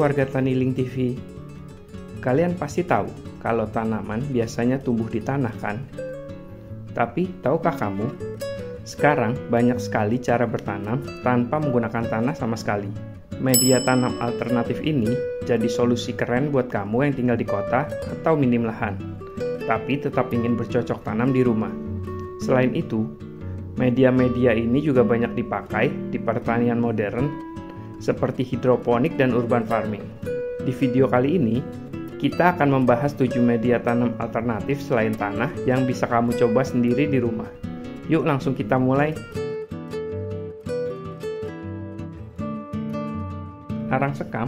warga Tani Link TV, kalian pasti tahu kalau tanaman biasanya tumbuh di tanah kan? Tapi tahukah kamu, sekarang banyak sekali cara bertanam tanpa menggunakan tanah sama sekali. Media tanam alternatif ini jadi solusi keren buat kamu yang tinggal di kota atau minim lahan, tapi tetap ingin bercocok tanam di rumah. Selain itu, media-media ini juga banyak dipakai di pertanian modern seperti hidroponik dan urban farming. Di video kali ini, kita akan membahas 7 media tanam alternatif selain tanah yang bisa kamu coba sendiri di rumah. Yuk langsung kita mulai. Arang sekam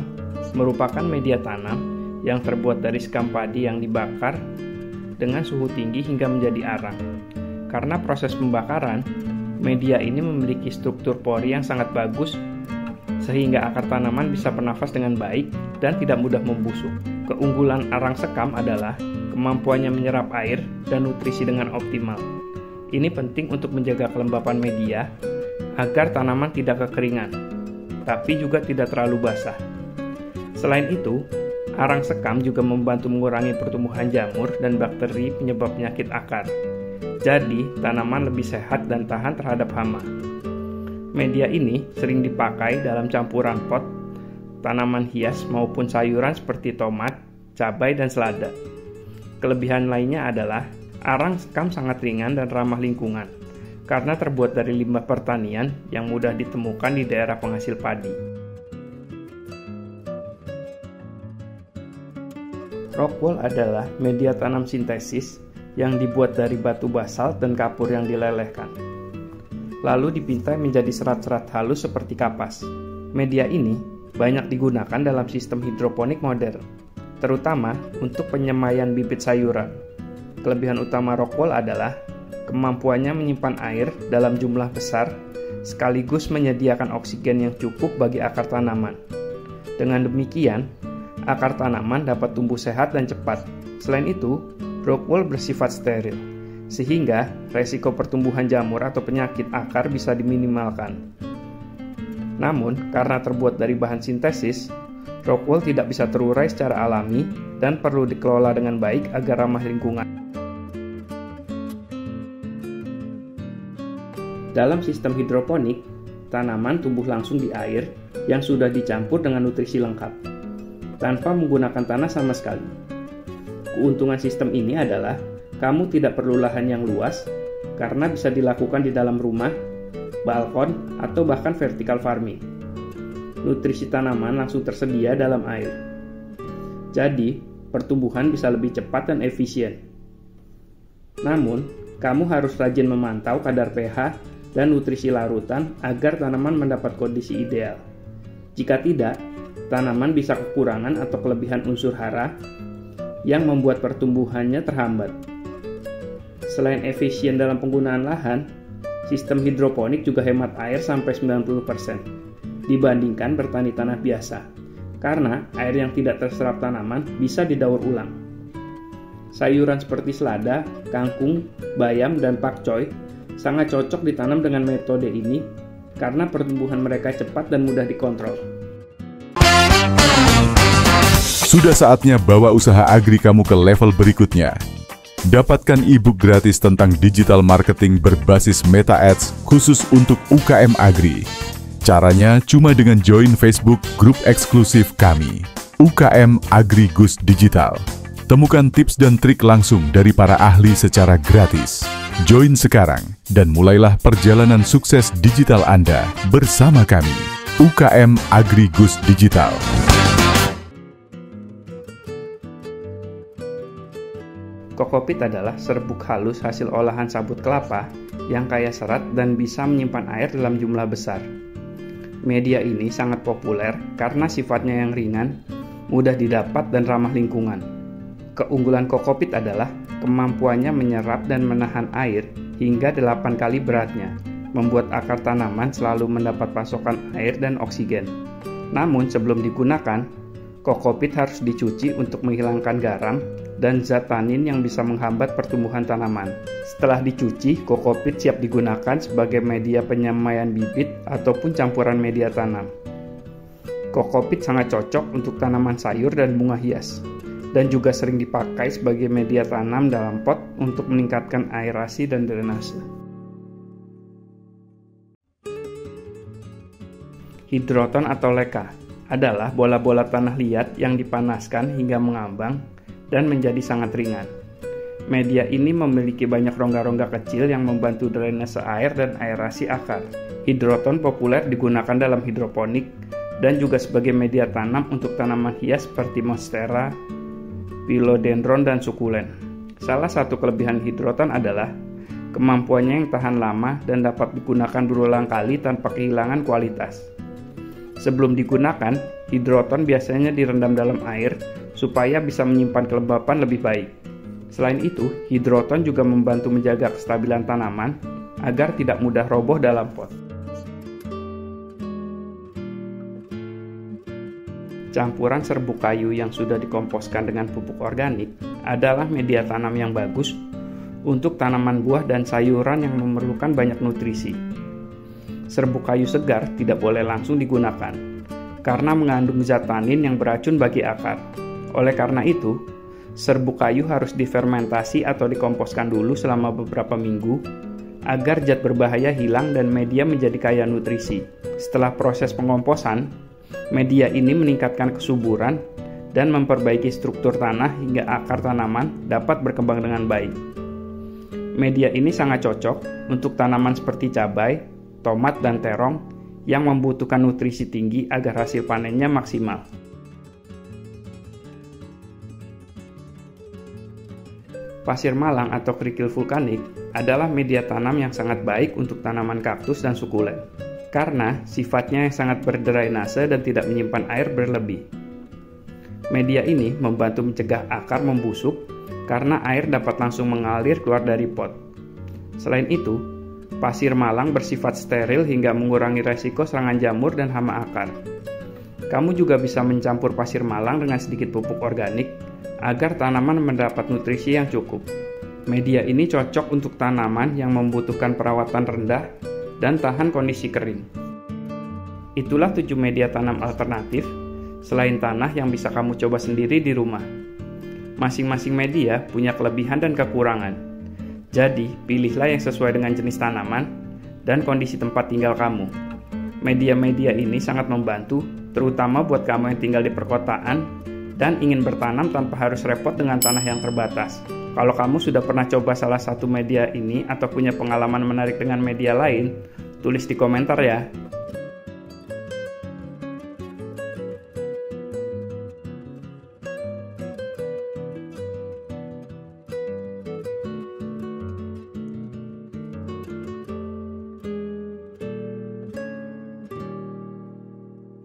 merupakan media tanam yang terbuat dari sekam padi yang dibakar dengan suhu tinggi hingga menjadi arang. Karena proses pembakaran, media ini memiliki struktur pori yang sangat bagus sehingga akar tanaman bisa bernafas dengan baik dan tidak mudah membusuk. Keunggulan arang sekam adalah kemampuannya menyerap air dan nutrisi dengan optimal. Ini penting untuk menjaga kelembapan media agar tanaman tidak kekeringan, tapi juga tidak terlalu basah. Selain itu, arang sekam juga membantu mengurangi pertumbuhan jamur dan bakteri penyebab penyakit akar. Jadi, tanaman lebih sehat dan tahan terhadap hama. Media ini sering dipakai dalam campuran pot, tanaman hias maupun sayuran seperti tomat, cabai, dan selada. Kelebihan lainnya adalah arang sekam sangat ringan dan ramah lingkungan karena terbuat dari limbah pertanian yang mudah ditemukan di daerah penghasil padi. Rockwool adalah media tanam sintesis yang dibuat dari batu basalt dan kapur yang dilelehkan, lalu dipintai menjadi serat-serat halus seperti kapas. Media ini banyak digunakan dalam sistem hidroponik modern, terutama untuk penyemaian bibit sayuran. Kelebihan utama Rockwool adalah kemampuannya menyimpan air dalam jumlah besar, sekaligus menyediakan oksigen yang cukup bagi akar tanaman. Dengan demikian, akar tanaman dapat tumbuh sehat dan cepat. Selain itu, Rockwool bersifat steril, sehingga resiko pertumbuhan jamur atau penyakit akar bisa diminimalkan. Namun, karena terbuat dari bahan sintesis, Rockwool tidak bisa terurai secara alami dan perlu dikelola dengan baik agar ramah lingkungan. Dalam sistem hidroponik, tanaman tumbuh langsung di air yang sudah dicampur dengan nutrisi lengkap, tanpa menggunakan tanah sama sekali. Keuntungan sistem ini adalah kamu tidak perlu lahan yang luas karena bisa dilakukan di dalam rumah, balkon, atau bahkan vertical farming. Nutrisi tanaman langsung tersedia dalam air. Jadi, pertumbuhan bisa lebih cepat dan efisien. Namun, kamu harus rajin memantau kadar pH dan nutrisi larutan agar tanaman mendapat kondisi ideal. Jika tidak, tanaman bisa kekurangan atau kelebihan unsur hara yang membuat pertumbuhannya terhambat. Selain efisien dalam penggunaan lahan, sistem hidroponik juga hemat air sampai 90% dibandingkan bertani tanah biasa, karena air yang tidak terserap tanaman bisa didaur ulang. Sayuran seperti selada, kangkung, bayam, dan pakcoy sangat cocok ditanam dengan metode ini karena pertumbuhan mereka cepat dan mudah dikontrol. Sudah saatnya bawa usaha agri kamu ke level berikutnya. Dapatkan e-book gratis tentang digital marketing berbasis Meta Ads khusus untuk UKM Agri. Caranya cuma dengan join Facebook grup eksklusif kami, UKM Agri Gus Digital. Temukan tips dan trik langsung dari para ahli secara gratis. Join sekarang dan mulailah perjalanan sukses digital Anda bersama kami, UKM Agri Gus Digital. Kokopit adalah serbuk halus hasil olahan sabut kelapa yang kaya serat dan bisa menyimpan air dalam jumlah besar. Media ini sangat populer karena sifatnya yang ringan, mudah didapat dan ramah lingkungan. Keunggulan kokopit adalah kemampuannya menyerap dan menahan air hingga 8 kali beratnya, membuat akar tanaman selalu mendapat pasokan air dan oksigen. Namun sebelum digunakan, kokopit harus dicuci untuk menghilangkan garam dan zat tanin yang bisa menghambat pertumbuhan tanaman. Setelah dicuci, kokopit siap digunakan sebagai media penyemaian bibit ataupun campuran media tanam. Kokopit sangat cocok untuk tanaman sayur dan bunga hias, dan juga sering dipakai sebagai media tanam dalam pot untuk meningkatkan aerasi dan drainase. Hidroton atau leka adalah bola-bola tanah liat yang dipanaskan hingga mengambang dan menjadi sangat ringan. Media ini memiliki banyak rongga-rongga kecil yang membantu drainase air dan aerasi akar. Hidroton populer digunakan dalam hidroponik dan juga sebagai media tanam untuk tanaman hias seperti monstera, philodendron, dan sukulen. Salah satu kelebihan hidroton adalah kemampuannya yang tahan lama dan dapat digunakan berulang kali tanpa kehilangan kualitas. Sebelum digunakan, hidroton biasanya direndam dalam air supaya bisa menyimpan kelembapan lebih baik. Selain itu, hidroton juga membantu menjaga kestabilan tanaman agar tidak mudah roboh dalam pot. Campuran serbuk kayu yang sudah dikomposkan dengan pupuk organik adalah media tanam yang bagus untuk tanaman buah dan sayuran yang memerlukan banyak nutrisi. Serbuk kayu segar tidak boleh langsung digunakan karena mengandung zat tanin yang beracun bagi akar. Oleh karena itu, serbuk kayu harus difermentasi atau dikomposkan dulu selama beberapa minggu agar zat berbahaya hilang dan media menjadi kaya nutrisi. Setelah proses pengomposan, media ini meningkatkan kesuburan dan memperbaiki struktur tanah hingga akar tanaman dapat berkembang dengan baik. Media ini sangat cocok untuk tanaman seperti cabai, tomat, dan terong yang membutuhkan nutrisi tinggi agar hasil panennya maksimal. Pasir malang atau kerikil vulkanik adalah media tanam yang sangat baik untuk tanaman kaktus dan sukulen, karena sifatnya yang sangat berdrainase dan tidak menyimpan air berlebih. Media ini membantu mencegah akar membusuk karena air dapat langsung mengalir keluar dari pot. Selain itu, pasir malang bersifat steril hingga mengurangi resiko serangan jamur dan hama akar. Kamu juga bisa mencampur pasir malang dengan sedikit pupuk organik agar tanaman mendapat nutrisi yang cukup. Media ini cocok untuk tanaman yang membutuhkan perawatan rendah dan tahan kondisi kering. Itulah 7 media tanam alternatif selain tanah yang bisa kamu coba sendiri di rumah. Masing-masing media punya kelebihan dan kekurangan. Jadi, pilihlah yang sesuai dengan jenis tanaman dan kondisi tempat tinggal kamu. Media-media ini sangat membantu, terutama buat kamu yang tinggal di perkotaan dan ingin bertanam tanpa harus repot dengan tanah yang terbatas. Kalau kamu sudah pernah coba salah satu media ini atau punya pengalaman menarik dengan media lain, tulis di komentar ya.